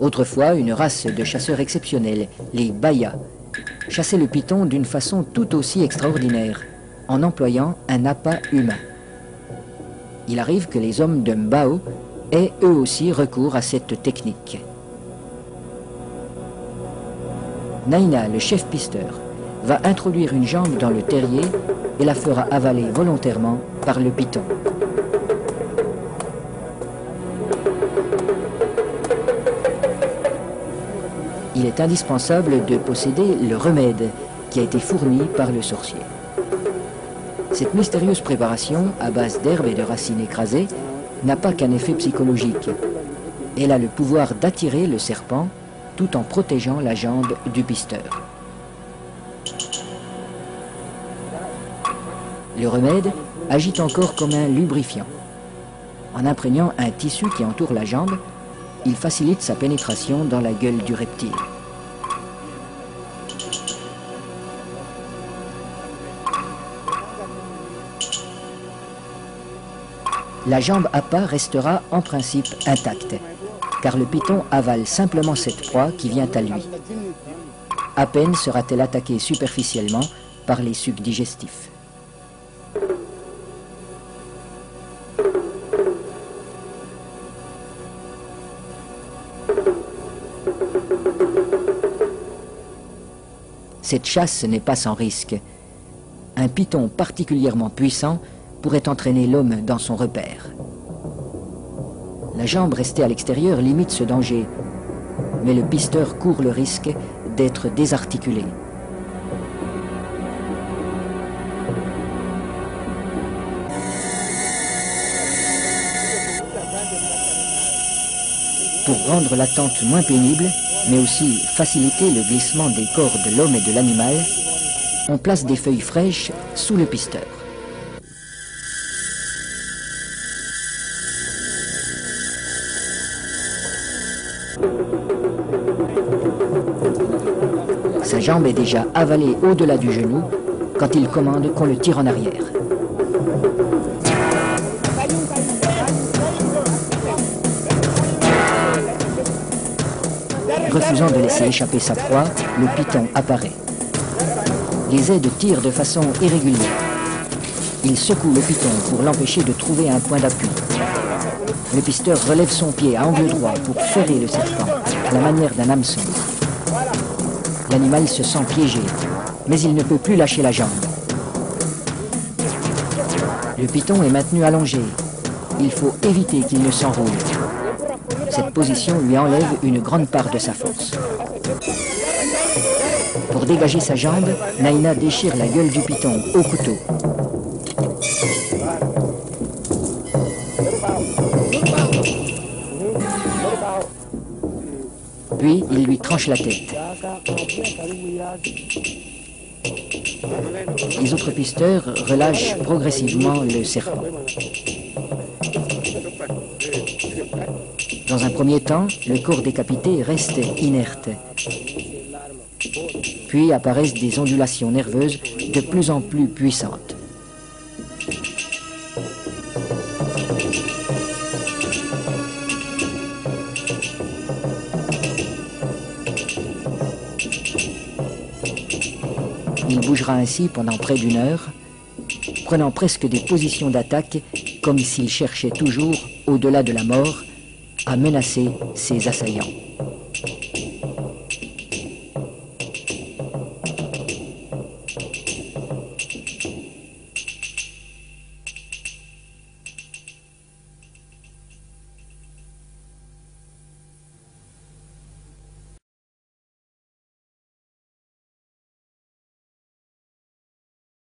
Autrefois, une race de chasseurs exceptionnels, les Bayas, chassaient le python d'une façon tout aussi extraordinaire, en employant un appât humain. Il arrive que les hommes de Mbao aient eux aussi recours à cette technique. Naina, le chef pisteur, va introduire une jambe dans le terrier et la fera avaler volontairement par le python. Il est indispensable de posséder le remède qui a été fourni par le sorcier. Cette mystérieuse préparation, à base d'herbes et de racines écrasées, n'a pas qu'un effet psychologique. Elle a le pouvoir d'attirer le serpent tout en protégeant la jambe du pisteur. Le remède agit encore comme un lubrifiant. En imprégnant un tissu qui entoure la jambe, il facilite sa pénétration dans la gueule du reptile. La jambe appât restera en principe intacte, car le python avale simplement cette proie qui vient à lui. À peine sera-t-elle attaquée superficiellement par les sucs digestifs. Cette chasse n'est pas sans risque. Un python particulièrement puissant pourrait entraîner l'homme dans son repère. La jambe restée à l'extérieur limite ce danger, mais le pisteur court le risque d'être désarticulé. Pour rendre l'attente moins pénible, mais aussi faciliter le glissement des corps de l'homme et de l'animal, on place des feuilles fraîches sous le pisteur. Sa jambe est déjà avalée au-delà du genou quand il commande qu'on le tire en arrière. Refusant de laisser échapper sa proie, le python apparaît. Les aides tirent de façon irrégulière. Il secoue le python pour l'empêcher de trouver un point d'appui. Le pisteur relève son pied à angle droit pour ferrer le serpent, à la manière d'un hameçon. L'animal se sent piégé, mais il ne peut plus lâcher la jambe. Le python est maintenu allongé. Il faut éviter qu'il ne s'enroule. Cette position lui enlève une grande part de sa force. Pour dégager sa jambe, Naina déchire la gueule du python au couteau. Puis, il lui tranche la tête. Les autres pisteurs relâchent progressivement le serpent. Dans un premier temps, le corps décapité reste inerte. Puis apparaissent des ondulations nerveuses de plus en plus puissantes. Il bougera ainsi pendant près d'une heure, prenant presque des positions d'attaque comme s'il cherchait toujours, au-delà de la mort, à menacer ses assaillants.